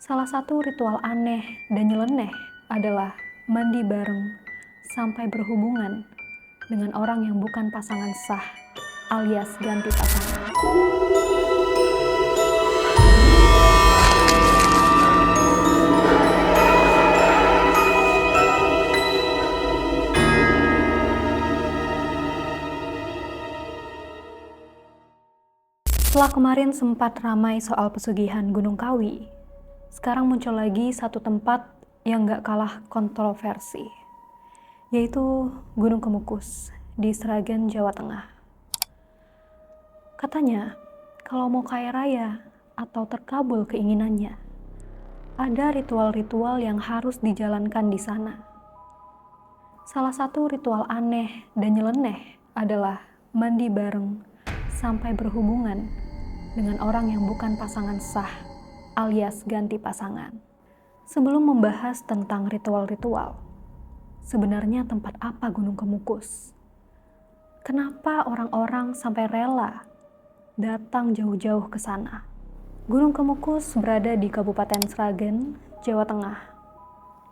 Salah satu ritual aneh dan nyeleneh adalah mandi bareng sampai berhubungan dengan orang yang bukan pasangan sah alias ganti pasangan. Setelah kemarin sempat ramai soal pesugihan Gunung Kawi, sekarang muncul lagi satu tempat yang gak kalah kontroversi, yaitu Gunung Kemukus di Sragen, Jawa Tengah. Katanya, kalau mau kaya raya atau terkabul keinginannya, ada ritual-ritual yang harus dijalankan di sana. Salah satu ritual aneh dan nyeleneh adalah mandi bareng sampai berhubungan dengan orang yang bukan pasangan sah alias ganti pasangan. Sebelum membahas tentang ritual-ritual, sebenarnya tempat apa Gunung Kemukus? Kenapa orang-orang sampai rela datang jauh-jauh ke sana? Gunung Kemukus berada di Kabupaten Sragen, Jawa Tengah.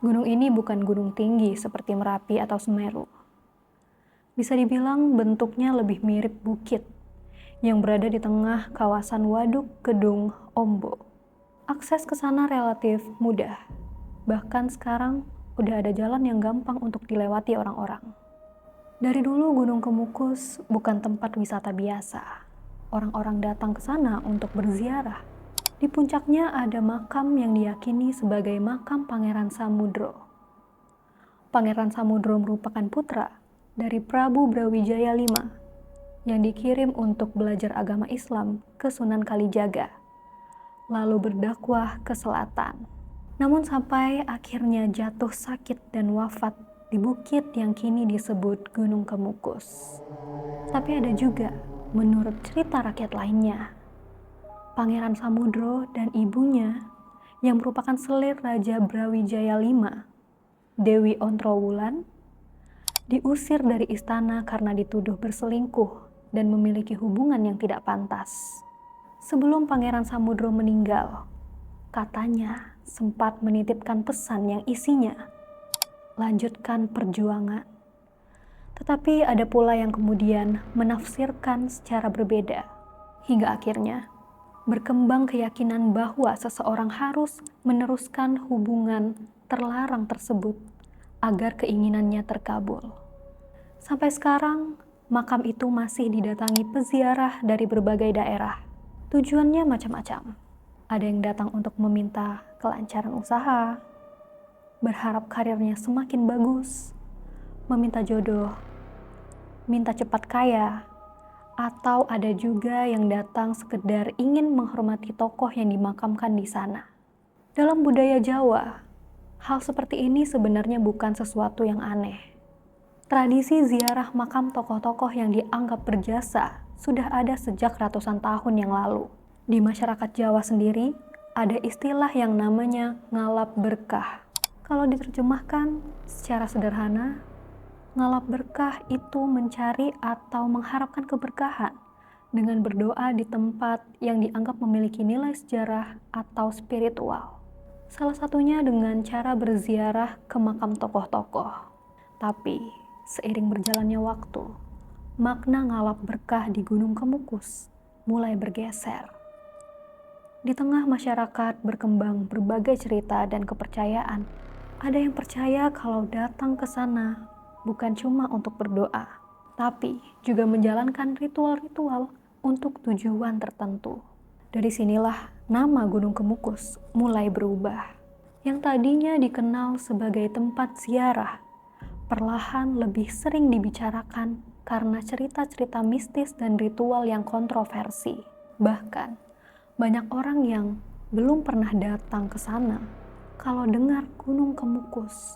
Gunung ini bukan gunung tinggi seperti Merapi atau Semeru. Bisa dibilang bentuknya lebih mirip bukit yang berada di tengah kawasan Waduk Kedung Ombo. Akses ke sana relatif mudah. Bahkan sekarang udah ada jalan yang gampang untuk dilewati orang-orang. Dari dulu Gunung Kemukus bukan tempat wisata biasa. Orang-orang datang ke sana untuk berziarah. Di puncaknya ada makam yang diyakini sebagai makam Pangeran Samudro. Pangeran Samudro merupakan putra dari Prabu Brawijaya V yang dikirim untuk belajar agama Islam ke Sunan Kalijaga, lalu berdakwah ke selatan. Namun sampai akhirnya jatuh sakit dan wafat di bukit yang kini disebut Gunung Kemukus. Tapi ada juga, menurut cerita rakyat lainnya, Pangeran Samudro dan ibunya yang merupakan selir Raja Brawijaya V, Dewi Ontrowulan, diusir dari istana karena dituduh berselingkuh dan memiliki hubungan yang tidak pantas. Sebelum Pangeran Samudro meninggal, katanya sempat menitipkan pesan yang isinya, lanjutkan perjuangan. Tetapi ada pula yang kemudian menafsirkan secara berbeda, hingga akhirnya berkembang keyakinan bahwa seseorang harus meneruskan hubungan terlarang tersebut agar keinginannya terkabul. Sampai sekarang, makam itu masih didatangi peziarah dari berbagai daerah. Tujuannya macam-macam. Ada yang datang untuk meminta kelancaran usaha, berharap karirnya semakin bagus, meminta jodoh, minta cepat kaya, atau ada juga yang datang sekedar ingin menghormati tokoh yang dimakamkan di sana. Dalam budaya Jawa, hal seperti ini sebenarnya bukan sesuatu yang aneh. Tradisi ziarah makam tokoh-tokoh yang dianggap berjasa sudah ada sejak ratusan tahun yang lalu. Di masyarakat Jawa sendiri, ada istilah yang namanya ngalap berkah. Kalau diterjemahkan secara sederhana, ngalap berkah itu mencari atau mengharapkan keberkahan dengan berdoa di tempat yang dianggap memiliki nilai sejarah atau spiritual. Salah satunya dengan cara berziarah ke makam tokoh-tokoh. Tapi seiring berjalannya waktu, makna ngalap berkah di Gunung Kemukus mulai bergeser. Di tengah masyarakat berkembang berbagai cerita dan kepercayaan. Ada yang percaya kalau datang ke sana bukan cuma untuk berdoa, tapi juga menjalankan ritual-ritual untuk tujuan tertentu. Dari sinilah nama Gunung Kemukus mulai berubah. Yang tadinya dikenal sebagai tempat ziarah, perlahan lebih sering dibicarakan karena cerita-cerita mistis dan ritual yang kontroversi. Bahkan, banyak orang yang belum pernah datang ke sana, kalau dengar Gunung Kemukus,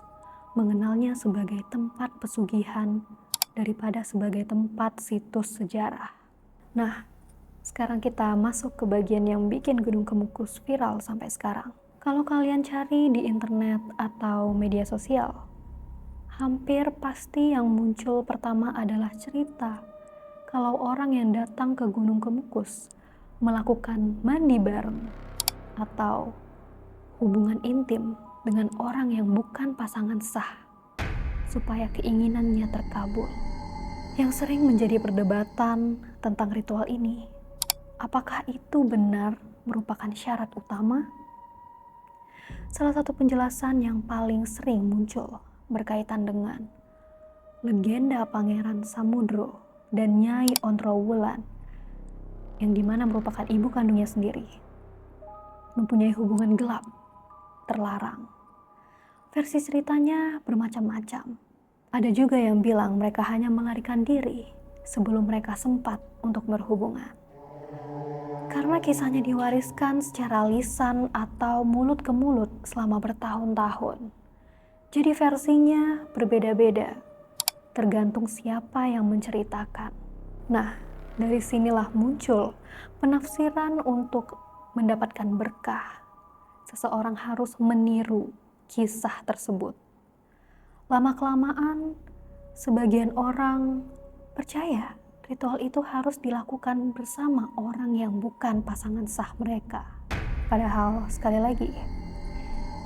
mengenalnya sebagai tempat pesugihan daripada sebagai tempat situs sejarah. Nah, sekarang kita masuk ke bagian yang bikin Gunung Kemukus viral sampai sekarang. Kalau kalian cari di internet atau media sosial, hampir pasti yang muncul pertama adalah cerita kalau orang yang datang ke Gunung Kemukus melakukan mandi bareng atau hubungan intim dengan orang yang bukan pasangan sah supaya keinginannya terkabul. Yang sering menjadi perdebatan tentang ritual ini, apakah itu benar merupakan syarat utama? Salah satu penjelasan yang paling sering muncul berkaitan dengan legenda Pangeran Samudro dan Nyai Ontrowulan, yang dimana merupakan ibu kandungnya sendiri, mempunyai hubungan gelap, terlarang. Versi ceritanya bermacam-macam. Ada juga yang bilang mereka hanya melarikan diri sebelum mereka sempat untuk berhubungan. Karena kisahnya diwariskan secara lisan atau mulut ke mulut selama bertahun-tahun. Jadi versinya berbeda-beda, tergantung siapa yang menceritakan. Nah, dari sinilah muncul penafsiran untuk mendapatkan berkah. Seseorang harus meniru kisah tersebut. Lama-kelamaan, sebagian orang percaya ritual itu harus dilakukan bersama orang yang bukan pasangan sah mereka. Padahal, sekali lagi,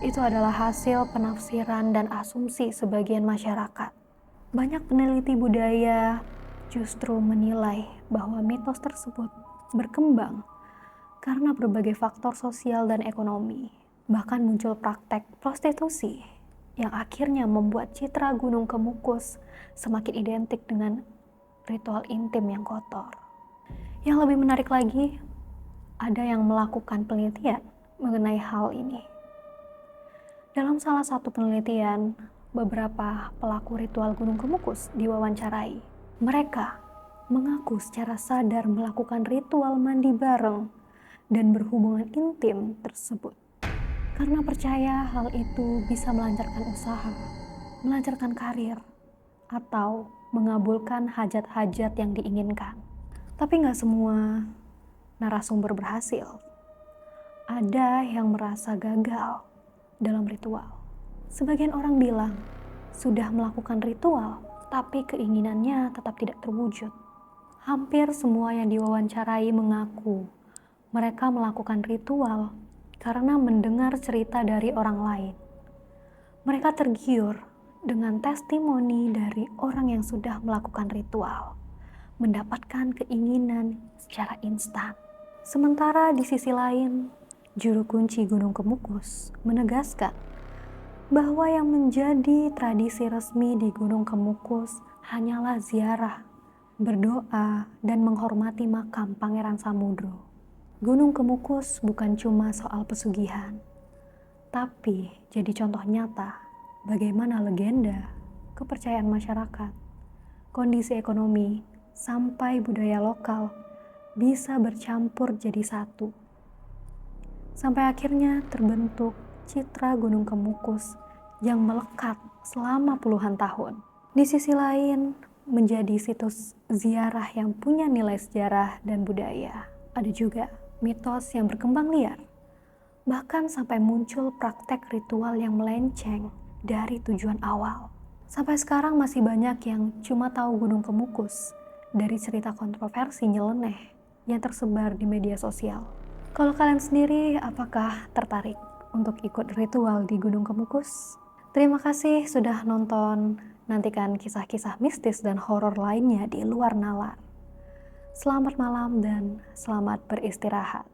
itu adalah hasil penafsiran dan asumsi sebagian masyarakat. Banyak peneliti budaya justru menilai bahwa mitos tersebut berkembang karena berbagai faktor sosial dan ekonomi. Bahkan muncul praktek prostitusi yang akhirnya membuat citra Gunung Kemukus semakin identik dengan ritual intim yang kotor. Yang lebih menarik lagi, ada yang melakukan penelitian mengenai hal ini. Dalam salah satu penelitian, beberapa pelaku ritual Gunung Kemukus diwawancarai. Mereka mengaku secara sadar melakukan ritual mandi bareng dan berhubungan intim tersebut karena percaya hal itu bisa melancarkan usaha, melancarkan karir, atau mengabulkan hajat-hajat yang diinginkan. Tapi nggak semua narasumber berhasil. Ada yang merasa gagal dalam ritual. Sebagian orang bilang sudah melakukan ritual, tapi keinginannya tetap tidak terwujud. Hampir semua yang diwawancarai mengaku mereka melakukan ritual karena mendengar cerita dari orang lain. Mereka tergiur dengan testimoni dari orang yang sudah melakukan ritual, mendapatkan keinginan secara instan. Sementara di sisi lain, juru kunci Gunung Kemukus menegaskan bahwa yang menjadi tradisi resmi di Gunung Kemukus hanyalah ziarah, berdoa, dan menghormati makam Pangeran Samudro. Gunung Kemukus bukan cuma soal pesugihan, tapi jadi contoh nyata bagaimana legenda, kepercayaan masyarakat, kondisi ekonomi, sampai budaya lokal bisa bercampur jadi satu. Sampai akhirnya terbentuk citra Gunung Kemukus yang melekat selama puluhan tahun. Di sisi lain, menjadi situs ziarah yang punya nilai sejarah dan budaya. Ada juga mitos yang berkembang liar, bahkan sampai muncul praktek ritual yang melenceng dari tujuan awal. Sampai sekarang masih banyak yang cuma tahu Gunung Kemukus dari cerita kontroversi nyeleneh yang tersebar di media sosial. Kalau kalian sendiri, apakah tertarik untuk ikut ritual di Gunung Kemukus? Terima kasih sudah nonton. Nantikan kisah-kisah mistis dan horor lainnya di luar nalar. Selamat malam dan selamat beristirahat.